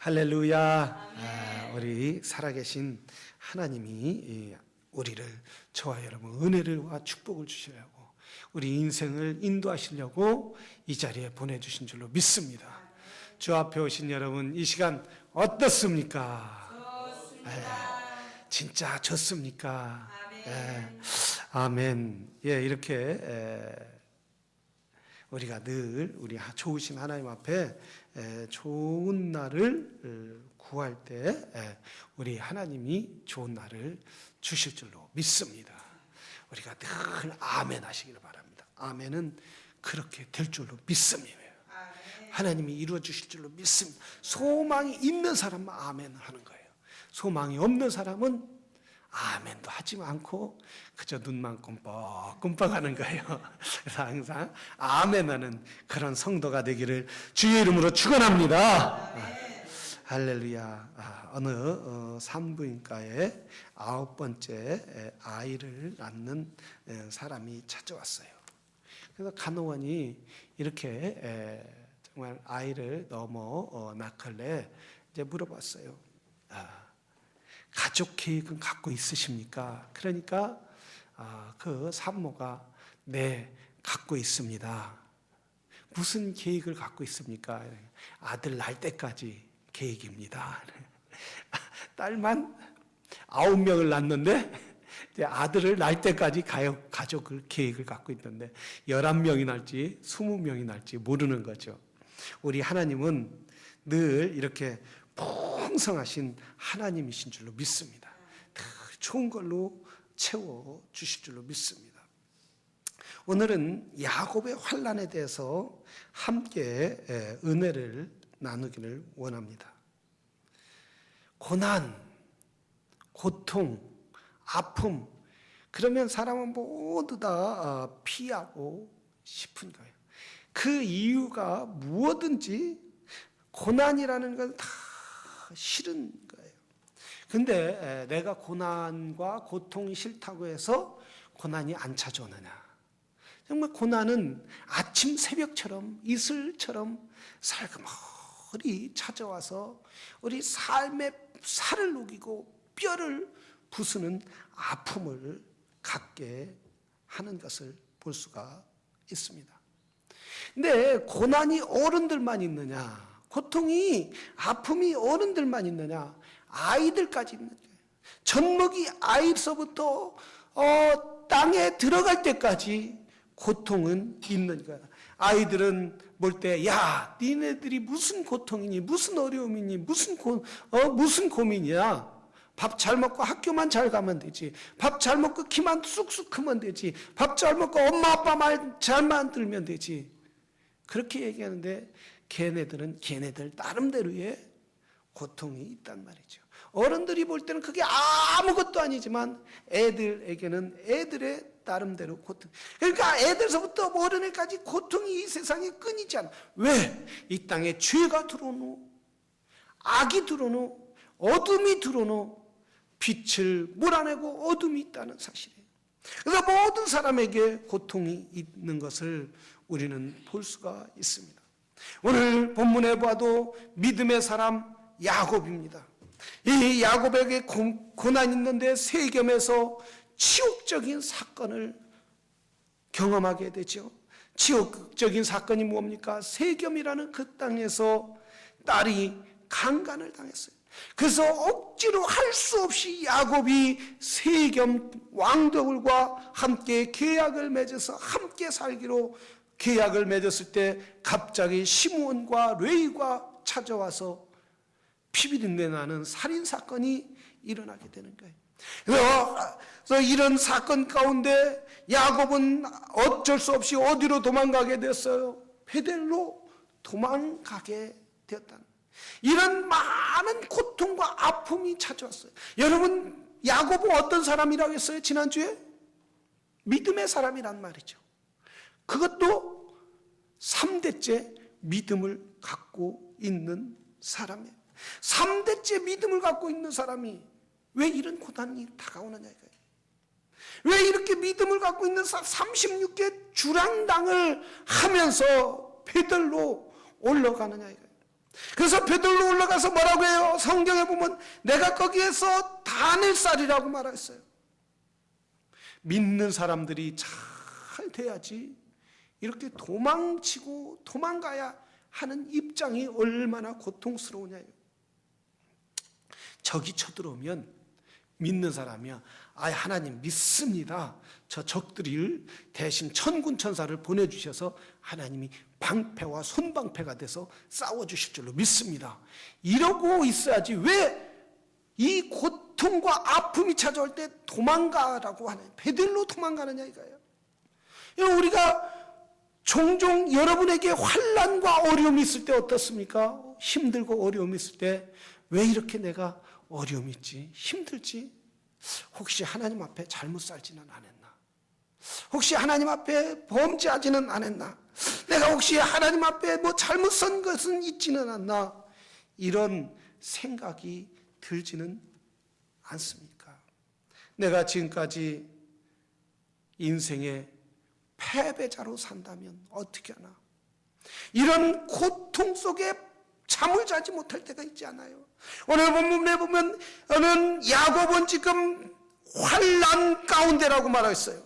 할렐루야. 우리 살아계신 하나님이 우리를, 저와 여러분 은혜를와 축복을 주시려고, 우리 인생을 인도하시려고 이 자리에 보내주신 줄로 믿습니다. 주 앞에 오신 여러분, 이 시간 어떻습니까? 진짜 좋습니까? 아멘. 이렇게 우리가 늘 우리 좋으신 하나님 앞에 좋은 날을 구할 때 우리 하나님이 좋은 날을 주실 줄로 믿습니다. 우리가 늘 아멘 하시기를 바랍니다. 아멘은 그렇게 될 줄로 믿습니다. 하나님이 이루어 주실 줄로 믿습니다. 소망이 있는 사람만 아멘 하는 거예요. 소망이 없는 사람은 아멘도 하지 않고 그저 눈만 끔뻑끔뻑 하는 거예요. 그래서 항상 아멘하는 그런 성도가 되기를 주의 이름으로 축원합니다. 할렐루야. 어느 산부인과에 9번째 아이를 낳는 사람이 찾아왔어요. 그래서 간호원이 이렇게 정말 아이를 너무 낳길래 이제 물어봤어요. 가족 계획은 갖고 있으십니까? 그러니까 그 산모가 네, 갖고 있습니다. 무슨 계획을 갖고 있습니까? 아들 낳을 때까지 계획입니다. 딸만 9명을 낳는데 이제 아들을 낳을 때까지 가족을 계획을 갖고 있는데 11명이 날지 20명이 날지 모르는 거죠. 우리 하나님은 늘 이렇게 풍성하신 하나님이신 줄로 믿습니다. 늘 좋은 걸로 채워 주실 줄로 믿습니다. 오늘은 야곱의 환난에 대해서 함께 은혜를 나누기를 원합니다. 고난, 고통, 아픔, 그러면 사람은 모두 다 피하고 싶은 거예요. 그 이유가 무엇든지 고난이라는 건 다 싫은 거예요. 근데 내가 고난과 고통이 싫다고 해서 고난이 안 찾아오느냐? 정말 고난은 아침 새벽처럼 이슬처럼 살그머리 찾아와서 우리 삶의 살을 녹이고 뼈를 부수는 아픔을 갖게 하는 것을 볼 수가 있습니다. 근데 고난이 어른들만 있느냐? 고통이, 아픔이 어른들만 있느냐? 아이들까지 있는 거예요. 젖먹이 아이서부터 땅에 들어갈 때까지 고통은 있는 거야. 아이들은 볼 때, 야, 니네들이 무슨 고통이니, 무슨 어려움이니, 무슨 고민이야? 밥 잘 먹고 학교만 잘 가면 되지. 밥 잘 먹고 키만 쑥쑥 크면 되지. 밥 잘 먹고 엄마 아빠 말 잘만 들면 되지. 그렇게 얘기하는데 걔네들은 걔네들 나름대로의 고통이 있단 말이죠. 어른들이 볼 때는 그게 아무것도 아니지만 애들에게는 애들의 나름대로 고통. 그러니까 애들서부터 어른애까지 고통이 이 세상에 끊이지 않아. 왜? 이 땅에 죄가 들어오노, 악이 들어오노, 어둠이 들어오노, 빛을 몰아내고 어둠이 있다는 사실이에요. 그래서 모든 사람에게 고통이 있는 것을 우리는 볼 수가 있습니다. 오늘 본문에 봐도 믿음의 사람 야곱입니다. 이 야곱에게 고난이 있는데 세겜에서 치욕적인 사건을 경험하게 되죠. 치욕적인 사건이 뭡니까? 세겜이라는 그 땅에서 딸이 강간을 당했어요. 그래서 억지로 할 수 없이 야곱이 세겜 왕들과 함께 계약을 맺어서 함께 살기로 계약을 맺었을 때 갑자기 시므온과 레위가 찾아와서 피비린내 나는 살인사건이 일어나게 되는 거예요. 그래서 이런 사건 가운데 야곱은 어쩔 수 없이 어디로 도망가게 됐어요? 베델로 도망가게 되었다는 거예요. 이런 많은 고통과 아픔이 찾아왔어요. 여러분, 야곱은 어떤 사람이라고 했어요? 지난주에? 믿음의 사람이란 말이죠. 그것도 3대째 믿음을 갖고 있는 사람이에요. 3대째 믿음을 갖고 있는 사람이 왜 이런 고난이 다가오느냐 이거예요. 왜 이렇게 믿음을 갖고 있는 36개 주량당을 하면서 베들로 올라가느냐 이거예요. 그래서 베들로 올라가서 뭐라고 해요? 성경에 보면 내가 거기에서 다닐살이라고 말했어요. 믿는 사람들이 잘 돼야지 이렇게 도망치고 도망가야 하는 입장이 얼마나 고통스러우냐요. 적이 쳐들어오면 믿는 사람이야, 아, 하나님 믿습니다. 저 적들을 대신 천군 천사를 보내주셔서 하나님이 방패와 손방패가 돼서 싸워주실 줄로 믿습니다. 이러고 있어야지 왜 이 고통과 아픔이 찾아올 때 도망가라고 하는, 베들로 도망가느냐 이거예요. 우리가 종종 여러분에게 환난과 어려움이 있을 때 어떻습니까? 힘들고 어려움이 있을 때 왜 이렇게 내가 어려움이 있지? 힘들지? 혹시 하나님 앞에 잘못 살지는 않았나? 혹시 하나님 앞에 범죄하지는 않았나? 내가 혹시 하나님 앞에 뭐 잘못 선 것은 있지는 않나? 이런 생각이 들지는 않습니까? 내가 지금까지 인생의 패배자로 산다면 어떻게 하나? 이런 고통 속에 잠을 자지 못할 때가 있지 않아요? 오늘 본문에 보면 야곱은 지금 환난 가운데라고 말했어요.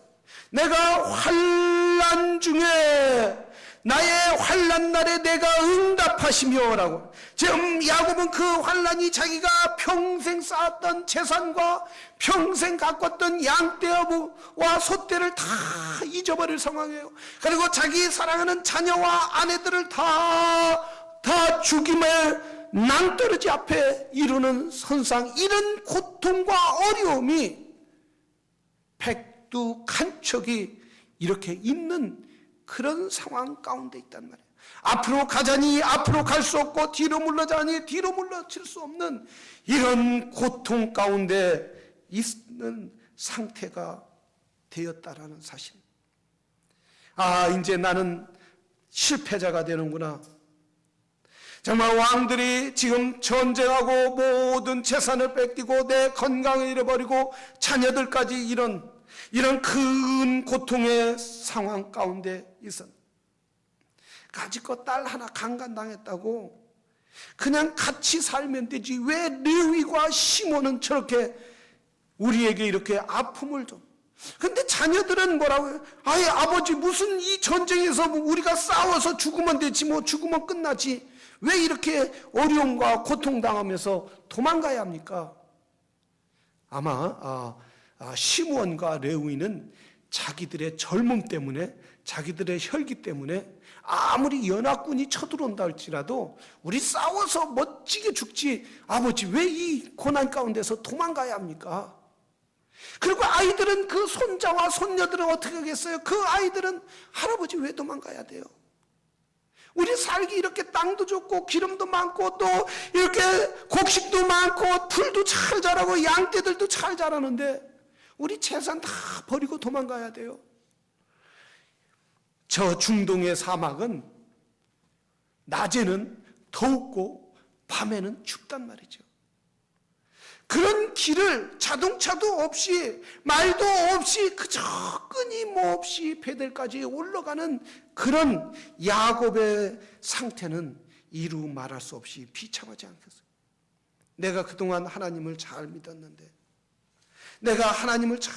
내가 환난 중에 나의 환난 날에 내가 응답하시며 라고. 지금 야곱은 그 환난이 자기가 평생 쌓았던 재산과 평생 가꿨던 양떼와 소떼를 다 잊어버릴 상황이에요. 그리고 자기 사랑하는 자녀와 아내들을 다 죽임의 낭떠러지 앞에 이루는 선상, 이런 고통과 어려움이 백두간척이 이렇게 있는 그런 상황 가운데 있단 말이에요. 앞으로 가자니 앞으로 갈 수 없고 뒤로 물러자니 뒤로 물러칠 수 없는 이런 고통 가운데 있는 상태가 되었다라는 사실. 아, 이제 나는 실패자가 되는구나. 정말 왕들이 지금 전쟁하고 모든 재산을 뺏기고 내 건강을 잃어버리고 자녀들까지 이런 큰 고통의 상황 가운데 있었다. 가지고 딸 하나 강간당했다고 그냥 같이 살면 되지 왜 레위와 시몬은 저렇게 우리에게 이렇게 아픔을 좀. 근데 자녀들은 뭐라고 해요? 아예 아버지 무슨 이 전쟁에서 우리가 싸워서 죽으면 되지 뭐 죽으면 끝나지 왜 이렇게 어려움과 고통당하면서 도망가야 합니까? 아마 시므온과 레위는 자기들의 젊음 때문에 자기들의 혈기 때문에 아무리 연합군이 쳐들어온다 할지라도 우리 싸워서 멋지게 죽지 아버지 왜 이 고난 가운데서 도망가야 합니까? 그리고 아이들은 그 손자와 손녀들은 어떻게 하겠어요? 그 아이들은 할아버지 왜 도망가야 돼요? 우리 살기 이렇게 땅도 좋고 기름도 많고 또 이렇게 곡식도 많고 풀도 잘 자라고 양떼들도 잘 자라는데 우리 재산 다 버리고 도망가야 돼요. 저 중동의 사막은 낮에는 덥고 밤에는 춥단 말이죠. 그런 길을 자동차도 없이 말도 없이 그저 끊임없이 베델까지 올라가는 그런 야곱의 상태는 이루 말할 수 없이 비참하지 않겠어요? 내가 그동안 하나님을 잘 믿었는데 내가 하나님을 잘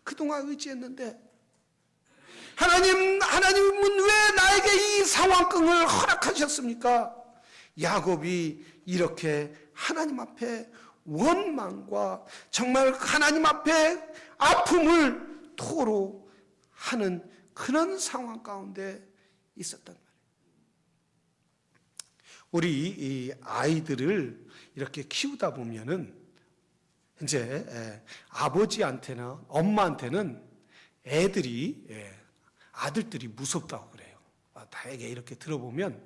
그동안 의지했는데 하나님은 왜 나에게 이 상황극을 허락하셨습니까? 야곱이 이렇게 하나님 앞에 원망과 정말 하나님 앞에 아픔을 토로하는 그런 상황 가운데 있었단 말이에요. 우리 이 아이들을 이렇게 키우다 보면은 이제 아버지한테나 엄마한테는 아들들이 무섭다고 그래요. 다에게 이렇게 들어보면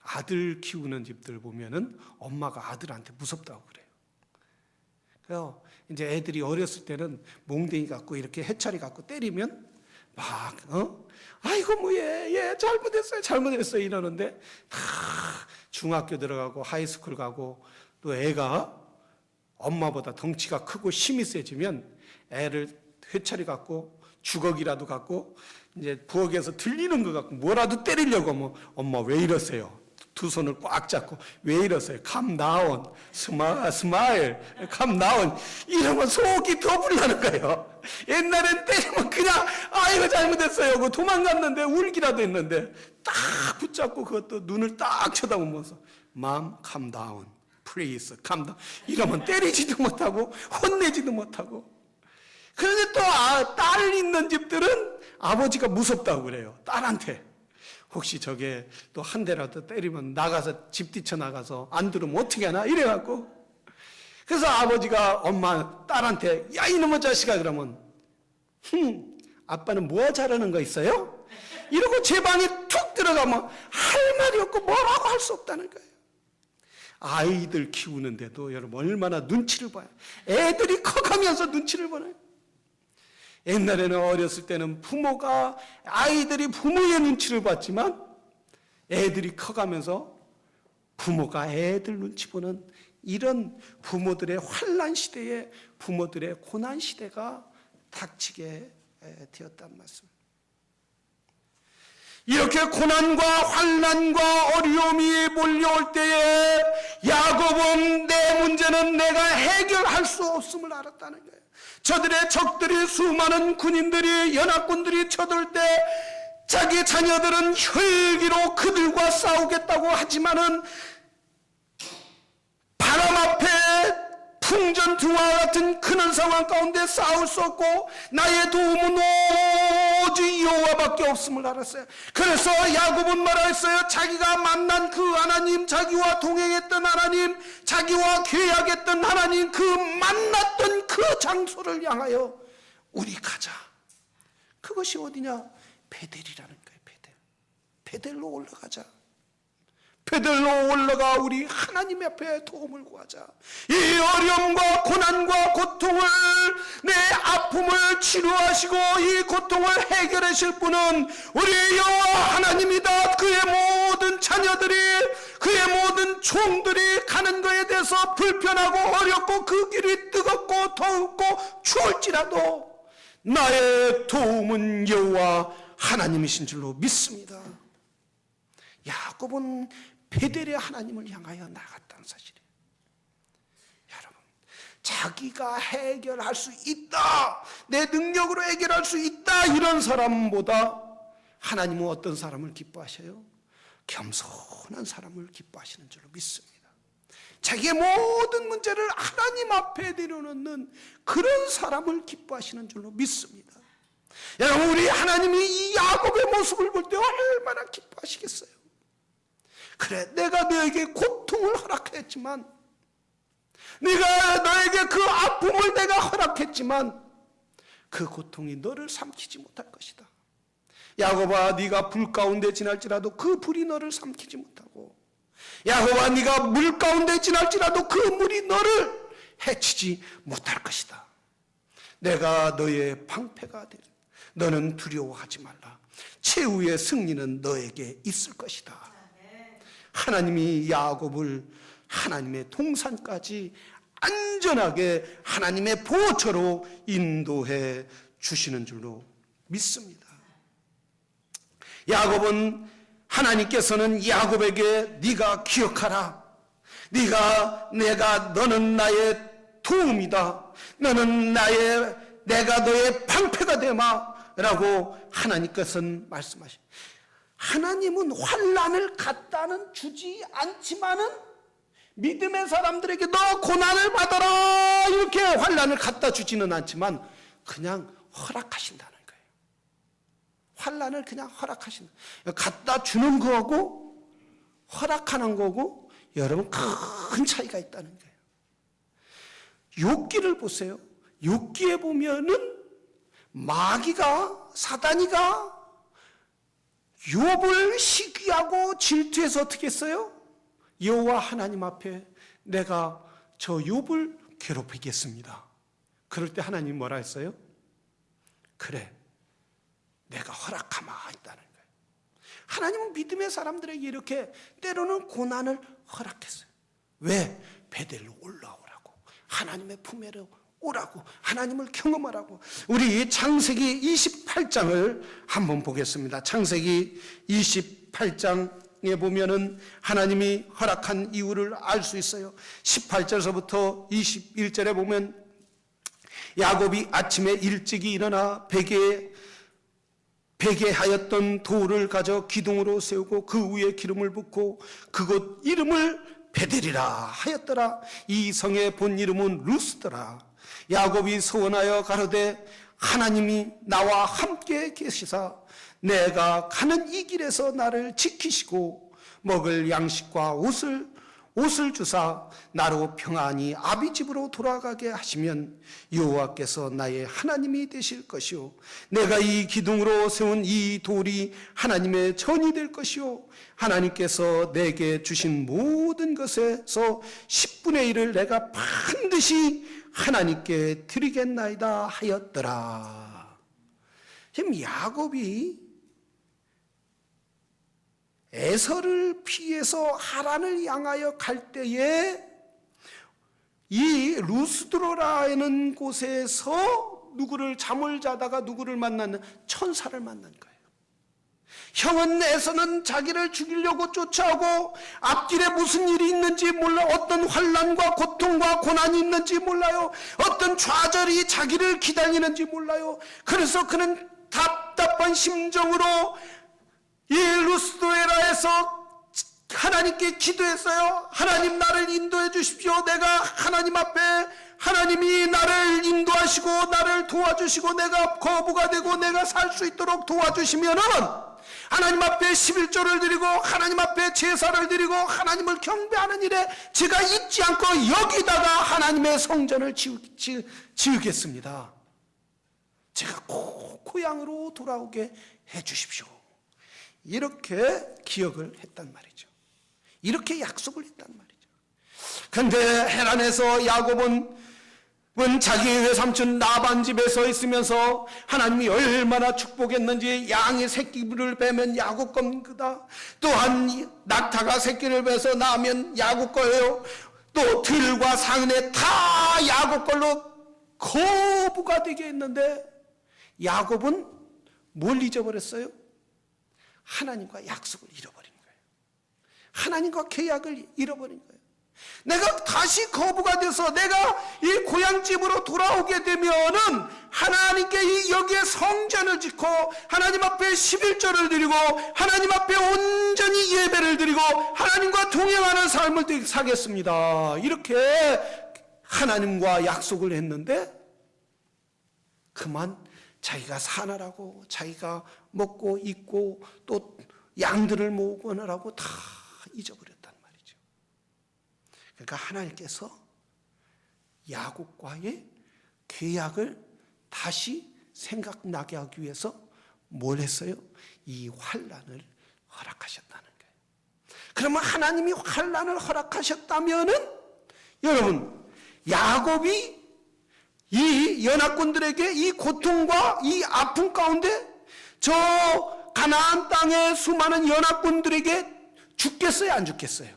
아들 키우는 집들 보면은 엄마가 아들한테 무섭다고 그래요. 그래서 이제 애들이 어렸을 때는 몽댕이 갖고 이렇게 해차리 갖고 때리면 막 아이고 뭐 얘 잘못했어요 이러는데 다 중학교 들어가고 하이스쿨 가고 또 애가 엄마보다 덩치가 크고 힘이 세지면 애를 회차리 갖고 주걱이라도 갖고 이제 부엌에서 들리는 거 갖고 뭐라도 때리려고 하면 엄마 왜 이러세요? 두 손을 꽉 잡고 왜 이러세요? Calm down, smile, calm down 이러면 속이 더 불나는 거예요. 옛날엔 때리면 그냥 이거 잘못했어요. 그 도망갔는데 울기라도 했는데 딱 붙잡고 그것도 눈을 딱 쳐다보면서 Mom, calm down, please, calm down 이러면 때리지도 못하고 혼내지도 못하고. 그런데 또 딸 있는 집들은 아버지가 무섭다고 그래요. 딸한테. 혹시 저게 또 한 대라도 때리면 나가서 집 뛰쳐나가서 안 들으면 어떻게 하나 이래갖고. 그래서 아버지가 엄마 딸한테 야 이놈의 자식아 그러면 아빠는 뭐 잘하는 거 있어요? 이러고 제 방에 툭 들어가면 할 말이 없고 뭐라고 할 수 없다는 거예요. 아이들 키우는데도 여러분 얼마나 눈치를 봐요. 애들이 커가면서 눈치를 보나요? 옛날에는 어렸을 때는 부모가 아이들이 부모의 눈치를 봤지만 애들이 커가면서 부모가 애들 눈치 보는 이런 부모들의 환난 시대에 부모들의 고난 시대가 닥치게 되었단 말씀. 이렇게 고난과 환난과 어려움이 몰려올 때에 야곱은 내 문제는 내가 해결할 수 없음을 알았다는 거예요. 저들의 적들이 수많은 군인들이 연합군들이 쳐들 때 자기 자녀들은 혈기로 그들과 싸우겠다고 하지만은 바람 앞에 풍전등화 같은 크는 상황 가운데 싸울 수 없고 나의 도움은 오직 여호와밖에 없음을 알았어요. 그래서 야곱은 말했어요. 자기가 만난 그 하나님, 자기와 동행했던 하나님, 자기와 계약했던 하나님, 그 만났던 그 장소를 향하여 우리 가자. 그것이 어디냐? 베델이라는 거예요. 베델로 올라가자. 베델로 올라가 우리 하나님 앞에 도움을 구하자. 이 어려움과 고난과 고통을 내 아픔을 치료하시고 이 고통을 해결하실 분은 우리 여호와 하나님이다. 그의 모든 자녀들이 그의 모든 종들이 가는 것에 대해서 불편하고 어렵고 그 길이 뜨겁고 더웁고 추울지라도 나의 도움은 여호와 하나님이신 줄로 믿습니다. 야곱은 베델의 하나님을 향하여 나갔다는 사실이에요. 여러분, 자기가 해결할 수 있다, 내 능력으로 해결할 수 있다 이런 사람보다 하나님은 어떤 사람을 기뻐하셔요? 겸손한 사람을 기뻐하시는 줄로 믿습니다. 자기의 모든 문제를 하나님 앞에 내려놓는 그런 사람을 기뻐하시는 줄로 믿습니다. 여러분, 우리 하나님이 이 야곱의 모습을 볼 때 얼마나 기뻐하시겠어요? 그래, 내가 너에게 고통을 허락했지만, 네가 너에게 그 아픔을 내가 허락했지만 그 고통이 너를 삼키지 못할 것이다. 야곱아, 네가 불 가운데 지날지라도 그 불이 너를 삼키지 못하고, 야곱아, 네가 물 가운데 지날지라도 그 물이 너를 해치지 못할 것이다. 내가 너의 방패가 되리. 너는 두려워하지 말라. 최후의 승리는 너에게 있을 것이다. 하나님이 야곱을 하나님의 동산까지 안전하게 하나님의 보호처로 인도해 주시는 줄로 믿습니다. 야곱은 하나님께서는 야곱에게 네가 기억하라. 너는 나의 도움이다. 내가 너의 방패가 되마라고 하나님께서는 말씀하십니다. 하나님은 환난을 갖다는 주지 않지만은 믿음의 사람들에게 너 고난을 받아라 이렇게 환난을 갖다 주지는 않지만 그냥 허락하신다는 거예요. 환난을 그냥 허락하신다. 갖다 주는 거하고 허락하는 거고 여러분 큰 차이가 있다는 거예요. 욥기를 보세요. 욥기에 보면은 마귀가 사단이가 욥을 시기하고 질투해서 어떻게 했어요? 여호와 하나님 앞에 내가 저 욥을 괴롭히겠습니다. 그럴 때 하나님 뭐라 했어요? 그래, 내가 허락하마 했다는 거예요. 하나님은 믿음의 사람들에게 이렇게 때로는 고난을 허락했어요. 왜? 베델로 올라오라고, 하나님의 품에로 오라고, 하나님을 경험하라고. 우리 창세기 28장을 한번 보겠습니다. 창세기 28장 보면은 하나님이 허락한 이유를 알 수 있어요. 18절서부터 21절에 보면 야곱이 아침에 일찍이 일어나 베게 하였던 돌을 가져 기둥으로 세우고 그 위에 기름을 붓고 그곳 이름을 베델이라 하였더라. 이 성의 본 이름은 루스더라. 야곱이 소원하여 가로되 하나님이 나와 함께 계시사 내가 가는 이 길에서 나를 지키시고 먹을 양식과 옷을 주사 나로 평안히 아비 집으로 돌아가게 하시면 여호와께서 나의 하나님이 되실 것이요 내가 이 기둥으로 세운 이 돌이 하나님의 전이 될 것이요 하나님께서 내게 주신 모든 것에서 10분의 1을 내가 반드시 하나님께 드리겠나이다 하였더라. 지금 야곱이 에서를 피해서 하란을 향하여 갈 때에 이 루스드로라는 곳에서 누구를 잠을 자다가 누구를 만나는 천사를 만난 거예요. 형은 에서는 자기를 죽이려고 쫓아오고 앞길에 무슨 일이 있는지 몰라 어떤 환난과 고통과 고난이 있는지 몰라요. 어떤 좌절이 자기를 기다리는지 몰라요. 그래서 그는 답답한 심정으로 이 루스도에라에서 하나님께 기도했어요. 하나님 나를 인도해 주십시오. 내가 하나님 앞에 하나님이 나를 인도하시고 나를 도와주시고 내가 거부가 되고 내가 살 수 있도록 도와주시면은 하나님 앞에 11조를 드리고 하나님 앞에 제사를 드리고 하나님을 경배하는 일에 제가 잊지 않고 여기다가 하나님의 성전을 지으겠습니다. 제가 꼭 고향으로 돌아오게 해 주십시오. 이렇게 기억을 했단 말이죠. 이렇게 약속을 했단 말이죠. 그런데 헤란에서 야곱은 자기 외삼촌 라반 집에 서 있으면서 하나님이 얼마나 축복했는지 양이 새끼를 빼면 야곱 겁니다. 또한 낙타가 새끼를 빼서 낳으면 야곱 거예요. 또 들과 상인에 다 야곱 걸로 거부가 되게 했는데 야곱은 뭘 잊어버렸어요? 하나님과 약속을 잃어버린 거예요. 하나님과 계약을 잃어버린 거예요. 내가 다시 거부가 돼서 내가 이 고향집으로 돌아오게 되면은 하나님께 여기에 성전을 짓고 하나님 앞에 11조를 드리고 하나님 앞에 온전히 예배를 드리고 하나님과 동행하는 삶을 살겠습니다. 이렇게 하나님과 약속을 했는데 그만 자기가 사느라고 자기가 먹고 입고 또 양들을 모으고 하느라고 다 잊어버렸단 말이죠. 그러니까 하나님께서 야곱과의 계약을 다시 생각나게 하기 위해서 뭘 했어요? 이 환난을 허락하셨다는 거예요. 그러면 하나님이 환난을 허락하셨다면은 여러분 야곱이 이 연합군들에게 이 고통과 이 아픔 가운데 저 가나안 땅의 수많은 연합군들에게 죽겠어요? 안 죽겠어요?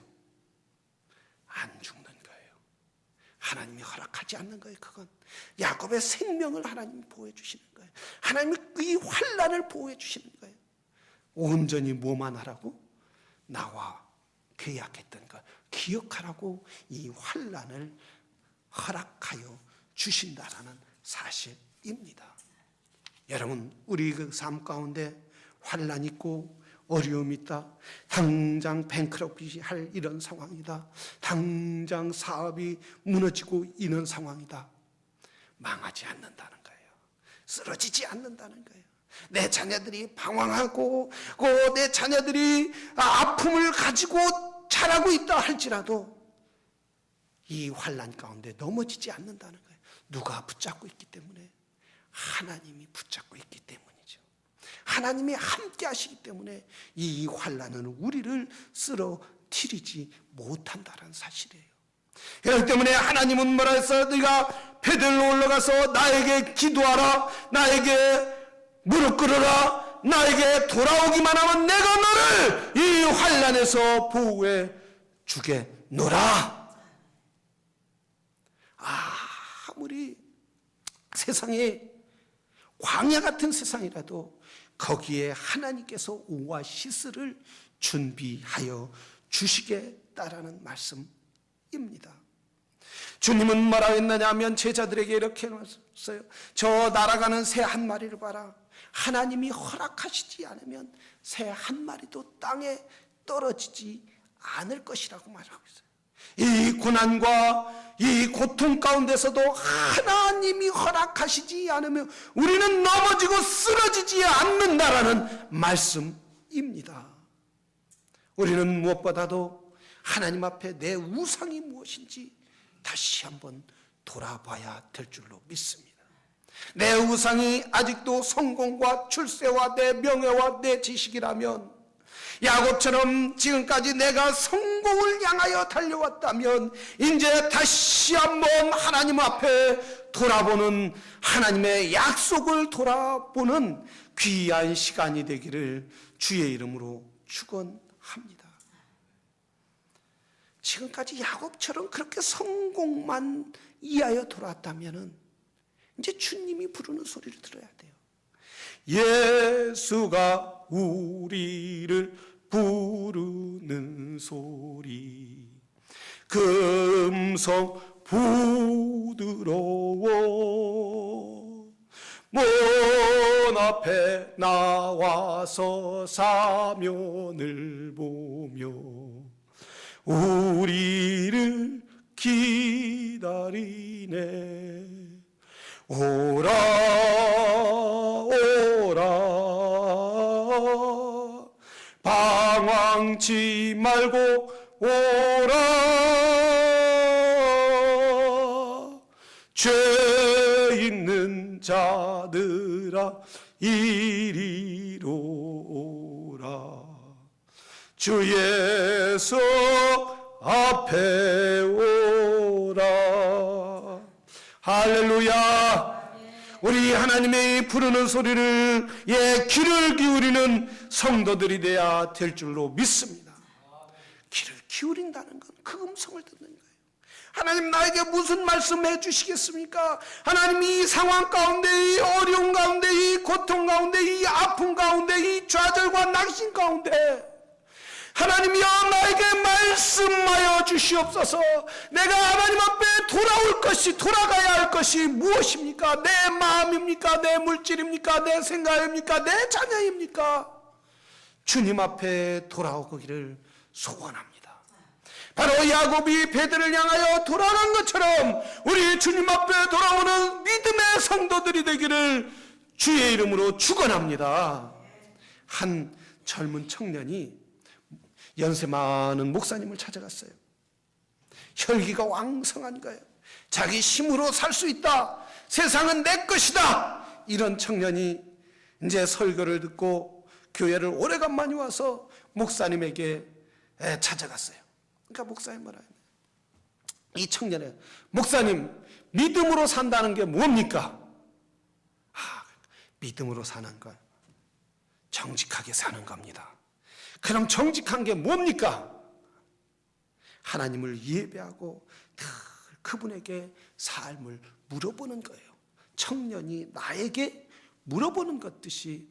안 죽는 거예요. 하나님이 허락하지 않는 거예요. 그건 야곱의 생명을 하나님이 보호해 주시는 거예요. 하나님이 이 환난을 보호해 주시는 거예요. 온전히 뭐만 하라고? 나와 계약했던 것 기억하라고 이 환난을 허락하여 주신다라는 사실입니다. 여러분 우리 그 삶 가운데 환난 있고 어려움이 있다. 당장 뱅크럽시 할 이런 상황이다. 당장 사업이 무너지고 있는 상황이다. 망하지 않는다는 거예요. 쓰러지지 않는다는 거예요. 내 자녀들이 방황하고 내 자녀들이 아픔을 가지고 자라고 있다 할지라도 이 환난 가운데 넘어지지 않는다는 거예요. 누가 붙잡고 있기 때문에? 하나님이 붙잡고 있기 때문이죠. 하나님이 함께 하시기 때문에 이 환난은 우리를 쓰러뜨리지 못한다는 사실이에요. 그렇기 때문에 하나님은 뭐라 했어요? 네가 베들로 올라가서 나에게 기도하라, 나에게 무릎 꿇으라, 나에게 돌아오기만 하면 내가 너를 이 환난에서 보호해 주겠노라. 아무리 세상에 광야 같은 세상이라도 거기에 하나님께서 오아시스를 준비하여 주시겠다라는 말씀입니다. 주님은 뭐라고 했느냐 하면 제자들에게 이렇게 말했어요. 저 날아가는 새 한 마리를 봐라. 하나님이 허락하시지 않으면 새 한 마리도 땅에 떨어지지 않을 것이라고 말하고 있어요. 이 고난과 이 고통 가운데서도 하나님이 허락하시지 않으면 우리는 넘어지고 쓰러지지 않는다라는 말씀입니다. 우리는 무엇보다도 하나님 앞에 내 우상이 무엇인지 다시 한번 돌아봐야 될 줄로 믿습니다. 내 우상이 아직도 성공과 출세와 내 명예와 내 지식이라면, 야곱처럼 지금까지 내가 성공을 향하여 달려왔다면 이제 다시 한번 하나님 앞에 돌아보는, 하나님의 약속을 돌아보는 귀한 시간이 되기를 주의 이름으로 축원합니다. 지금까지 야곱처럼 그렇게 성공만 이하여 돌아왔다면 이제 주님이 부르는 소리를 들어야 돼요. 예수가 우리를 부르는 소리, 그 음성 부드러워. 문 앞에 나와서 사면을 보며 우리를 기다리네. 오라 오라 방황치 말고 오라. 죄 있는 자들아 이리로 오라. 주 예수 앞에 오라. 할렐루야. 우리 하나님의 부르는 소리를 귀를 기울이는 성도들이 돼야 될 줄로 믿습니다. 귀를 기울인다는 건 그 음성을 듣는 거예요. 하나님 나에게 무슨 말씀해 주시겠습니까? 하나님 이 상황 가운데, 이 어려움 가운데, 이 고통 가운데, 이 아픔 가운데, 이 좌절과 낙심 가운데 하나님이여 나에게 말씀하여 주시옵소서. 내가 하나님 앞에 돌아가야 할 것이 무엇입니까? 내 마음입니까? 내 물질입니까? 내 생각입니까? 내 자녀입니까? 주님 앞에 돌아오기를 소원합니다. 바로 야곱이 베들을 향하여 돌아간 것처럼 우리 주님 앞에 돌아오는 믿음의 성도들이 되기를 주의 이름으로 축원합니다. 한 젊은 청년이 연세 많은 목사님을 찾아갔어요. 혈기가 왕성한 거예요. 자기 힘으로 살 수 있다. 세상은 내 것이다. 이런 청년이 이제 설교를 듣고 교회를 오래간만에 와서 목사님에게 찾아갔어요. 그러니까 목사님 뭐라 해요? 이 청년이, 목사님 믿음으로 산다는 게 뭡니까? 믿음으로 사는 것, 정직하게 사는 겁니다. 그럼 정직한 게 뭡니까? 하나님을 예배하고 늘 그분에게 삶을 물어보는 거예요. 청년이 나에게 물어보듯이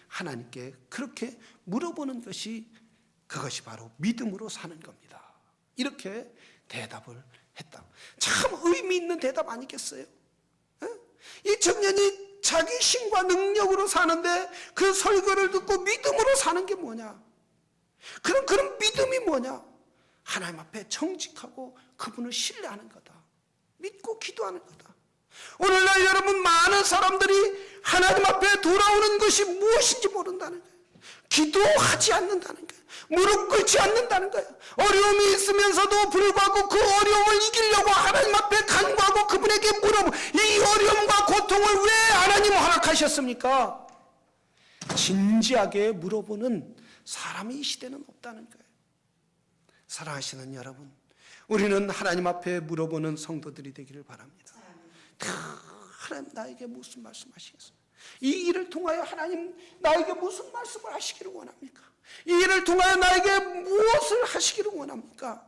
하나님께 그렇게 물어보는 것이, 그것이 바로 믿음으로 사는 겁니다. 이렇게 대답을 했다. 참 의미 있는 대답 아니겠어요? 이 청년이 자기 힘과 능력으로 사는데 그 설교를 듣고 믿음으로 사는 게 뭐냐? 그런 믿음이 뭐냐? 하나님 앞에 정직하고 그분을 신뢰하는 거다. 믿고 기도하는 거다. 오늘날 여러분, 많은 사람들이 하나님 앞에 돌아오는 것이 무엇인지 모른다는 거예요. 기도하지 않는다는 거예요. 무릎 꿇지 않는다는 거예요. 어려움이 있으면서도 불구하고 그 어려움을 이기려고 하나님 앞에 간구하고 그분에게 물어보고, 이 어려움과 고통을 왜 하나님 허락하셨습니까? 진지하게 물어보는 사람이 이 시대는 없다는 거예요. 사랑하시는 여러분, 우리는 하나님 앞에 물어보는 성도들이 되기를 바랍니다. 하나님 나에게 무슨 말씀하시겠습니까? 이 일을 통하여 하나님 나에게 무슨 말씀을 하시기를 원합니까? 이 일을 통하여 나에게 무엇을 하시기를 원합니까?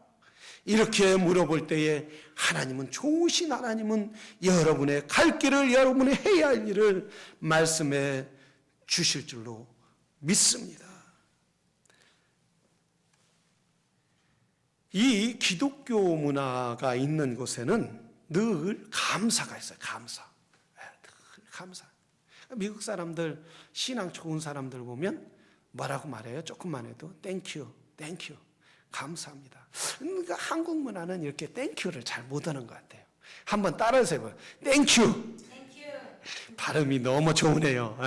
이렇게 물어볼 때에 하나님은, 좋으신 하나님은 여러분의 갈 길을, 여러분의 해야 할 일을 말씀해 주실 줄로 믿습니다. 이 기독교 문화가 있는 곳에는 늘 감사가 있어요. 감사. 늘 감사. 미국 사람들, 신앙 좋은 사람들 보면 뭐라고 말해요? 조금만 해도 땡큐, 땡큐, 감사합니다. 그러니까 한국 문화는 이렇게 땡큐를 잘 못하는 것 같아요. 한번 따라서 해봐요. 땡큐. 발음이 너무 좋으네요.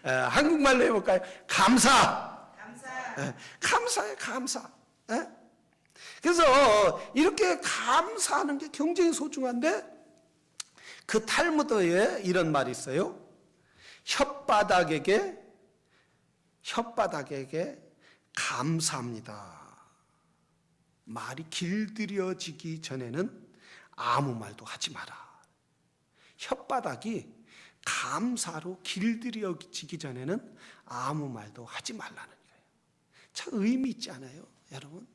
한국말로 해볼까요? 감사. 감사해, 감사. 그래서 이렇게 감사하는 게 굉장히 소중한데, 그 탈무드에 이런 말이 있어요. 혓바닥에게 감사합니다. 말이 길들여지기 전에는 아무 말도 하지 마라. 혓바닥이 감사로 길들여지기 전에는 아무 말도 하지 말라는 거예요. 참 의미 있지 않아요, 여러분?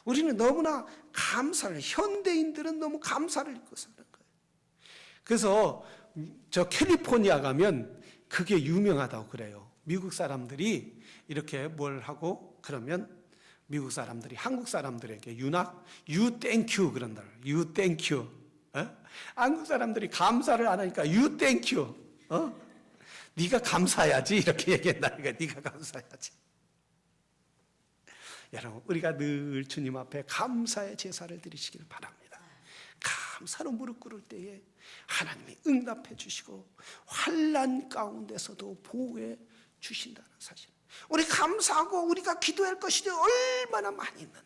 우리는 너무나 감사를, 현대인들은 너무 감사를 잊고 사는 거예요. 그래서 저 캘리포니아 가면 그게 유명하다고 그래요. 미국 사람들이 이렇게 뭘 하고 그러면 미국 사람들이 한국 사람들에게 you thank you 그런다. you thank you. 한국 사람들이 감사를 안 하니까 you thank you. 네가 감사해야지 이렇게 얘기한다니까. 네가 감사해야지. 여러분, 우리가 늘 주님 앞에 감사의 제사를 드리시길 바랍니다. 감사로 무릎 꿇을 때에 하나님이 응답해 주시고 환난 가운데서도 보호해 주신다는 사실. 우리 감사하고 우리가 기도할 것이 얼마나 많이 있느냐.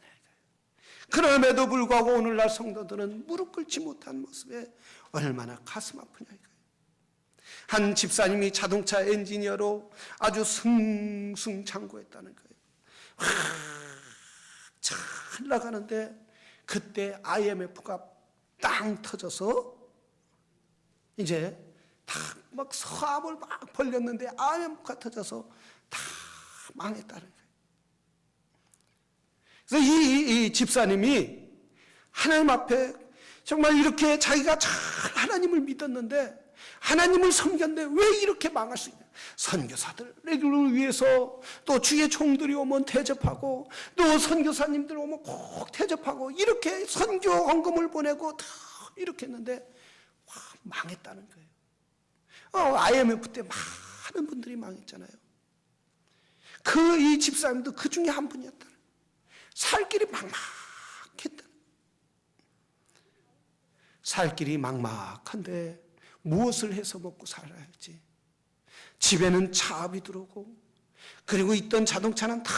그럼에도 불구하고 오늘날 성도들은 무릎 꿇지 못한 모습에 얼마나 가슴 아프냐 이거예요. 한 집사님이 자동차 엔지니어로 아주 승승장구했다는 거예요. 잘 나가는데 그때 IMF가 땅 터져서 이제 다 막 사업을 막 벌렸는데 IMF가 터져서 다 망했다는 거예요. 그래서 이 집사님이 하나님 앞에 정말 이렇게 자기가 잘 하나님을 믿었는데 하나님을 섬겼는데 왜 이렇게 망할 수 있냐. 선교사들을 위해서 또 주의 종들이 오면 대접하고 또 선교사님들 오면 꼭 대접하고 이렇게 선교 헌금을 보내고 다 이렇게 했는데 와, 망했다는 거예요. IMF 때 많은 분들이 망했잖아요. 이 집사님도 그 중에 한 분이었다. 살 길이 막막했다. 살 길이 막막한데 무엇을 해서 먹고 살아야 할지. 집에는 차압이 들어오고 그리고 있던 자동차는 다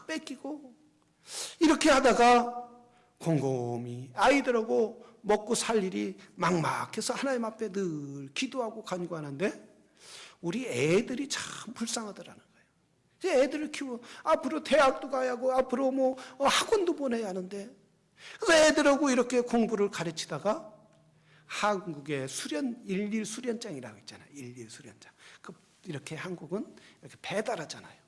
뺏기고 이렇게 하다가 곰곰이 아이들하고 먹고 살 일이 막막해서 하나님 앞에 늘 기도하고 간구하는데 우리 애들이 참 불쌍하더라는 거예요. 애들을 키우고 앞으로 대학도 가야 하고 앞으로 뭐 학원도 보내야 하는데 그래서 애들하고 이렇게 공부를 가르치다가 한국의 일일 수련장이라고 있잖아요. 일일 수련장. 이렇게 한국은 이렇게 배달하잖아요.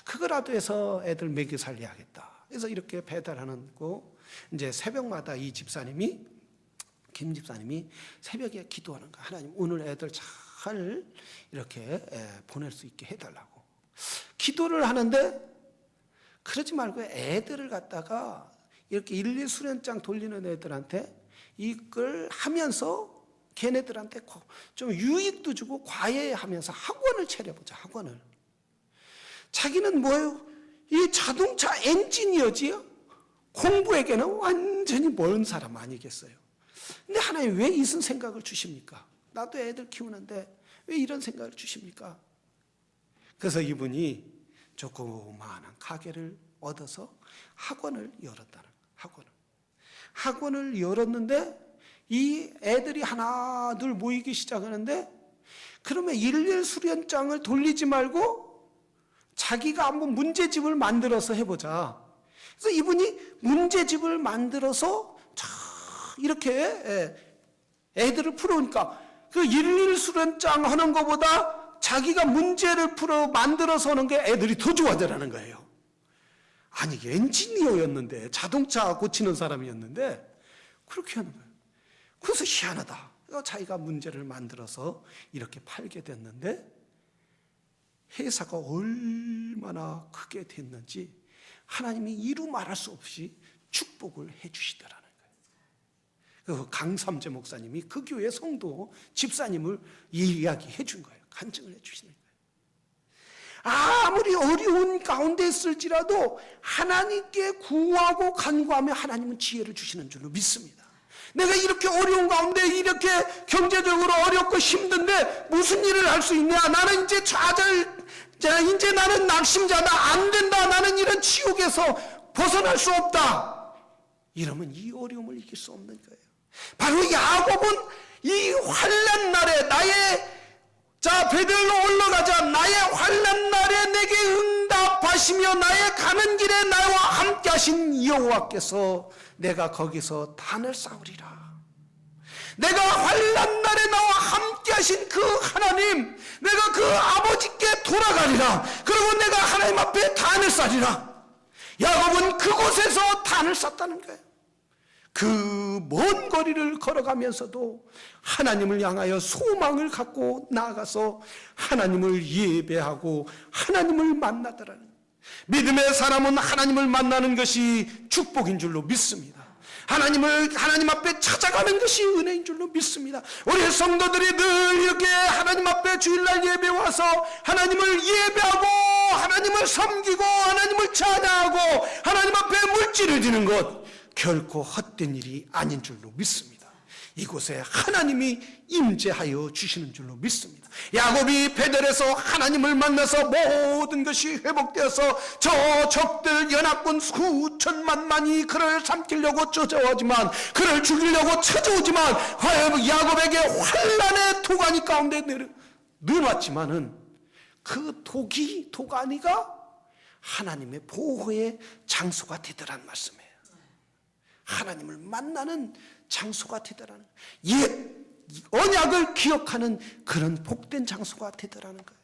그거라도 해서 애들 먹여 살려야겠다. 그래서 이렇게 배달하는 거 이제 새벽마다 이 집사님이 김 집사님이 새벽에 기도하는 거. 하나님 오늘 애들 잘 이렇게 보낼 수 있게 해달라고 기도를 하는데 그러지 말고 애들을 갖다가 이렇게 일일 수련장 돌리는 애들한테 이걸 하면서 걔네들한테 좀 유익도 주고 과외하면서 학원을 차려보자. 학원을. 자기는 뭐예요? 이 자동차 엔지니어지요? 공부에게는 완전히 먼 사람 아니겠어요? 근데 하나님 왜 이런 생각을 주십니까? 나도 애들 키우는데 왜 이런 생각을 주십니까? 그래서 이분이 조그마한 가게를 얻어서 학원을 열었다는 거예요. 학원을 열었는데 이 애들이 하나 둘 모이기 시작하는데 그러면 일일 수련장을 돌리지 말고 자기가 한번 문제집을 만들어서 해보자. 그래서 이분이 문제집을 만들어서 이렇게 애들을 풀어오니까 그 일일 수련장 하는 것보다 자기가 문제를 만들어서 하는 게 애들이 더 좋아하더라는 거예요. 아니 엔지니어였는데 자동차 고치는 사람이었는데 그렇게 하는 거예요. 그래서 희한하다. 자기가 문제를 만들어서 이렇게 팔게 됐는데 회사가 얼마나 크게 됐는지 하나님이 이루 말할 수 없이 축복을 해주시더라는 거예요. 그 강삼재 목사님이 그 교회 성도 집사님을 이야기해 준 거예요. 간증을 해 주시는 거예요. 아무리 어려운 가운데 있을지라도 하나님께 구하고 간구하며 하나님은 지혜를 주시는 줄로 믿습니다. 내가 이렇게 어려운 가운데 이렇게 경제적으로 어렵고 힘든데 무슨 일을 할 수 있냐? 나는 이제 이제 나는 낙심자다. 안 된다. 나는 이런 지옥에서 벗어날 수 없다. 이러면 이 어려움을 이길 수 없는 거예요. 바로 야곱은 이 환난 날에 나의 베들로 올라가자. 나의 환난 날에 내게 응답하시며 나의 가는 길에 나와 함께 하신 여호와께서 내가 거기서 단을 쌓으리라. 내가 환난 날에 나와 함께 하신 그 하나님, 내가 그 아버지께 돌아가리라. 그리고 내가 하나님 앞에 단을 쌓으리라. 야곱은 그곳에서 단을 쌓았다는 거예요. 그 먼 거리를 걸어가면서도 하나님을 향하여 소망을 갖고 나아가서 하나님을 예배하고 하나님을 만나더라는 거예요. 믿음의 사람은 하나님을 만나는 것이 축복인 줄로 믿습니다. 하나님 앞에 찾아가는 것이 은혜인 줄로 믿습니다. 우리 성도들이 늘 이렇게 하나님 앞에 주일날 예배 와서 하나님을 예배하고 하나님을 섬기고 하나님을 찬양하고 하나님 앞에 물질을 드리는 것 결코 헛된 일이 아닌 줄로 믿습니다. 이곳에 하나님이 임재하여 주시는 줄로 믿습니다. 야곱이 베델에서 하나님을 만나서 모든 것이 회복되어서 저 적들 연합군 수천만만이 그를 삼키려고 쫓아오지만 그를 죽이려고 찾아오지만 야곱에게 환난의 도가니 가운데 넣어놨지만은 그 도가니가 하나님의 보호의 장소가 되더란 말씀이에요. 하나님을 만나는 장소가 되더라는 거예요. 옛 언약을 기억하는 그런 복된 장소가 되더라는 거예요.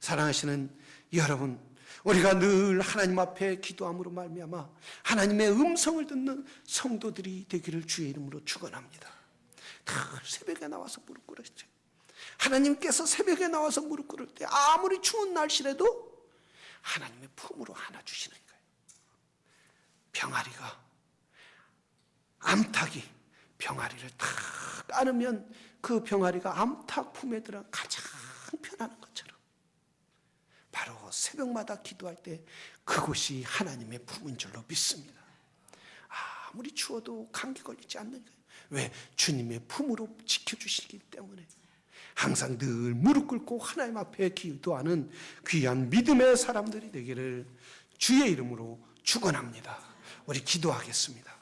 사랑하시는 여러분, 우리가 늘 하나님 앞에 기도함으로 말미암아 하나님의 음성을 듣는 성도들이 되기를 주의 이름으로 축원합니다. 다 새벽에 나와서 무릎 꿇으시죠. 하나님께서 새벽에 나와서 무릎 꿇을 때 아무리 추운 날씨라도 하나님의 품으로 안아주시는 거예요. 병아리가 암탉이 병아리를 탁 안으면 그 병아리가 암탉 품에 들어 가장 편안한 것처럼 바로 새벽마다 기도할 때 그곳이 하나님의 품인 줄로 믿습니다. 아무리 추워도 감기 걸리지 않는 거예요. 왜? 주님의 품으로 지켜주시기 때문에 항상 늘 무릎 꿇고 하나님 앞에 기도하는 귀한 믿음의 사람들이 되기를 주의 이름으로 축원합니다. 우리 기도하겠습니다.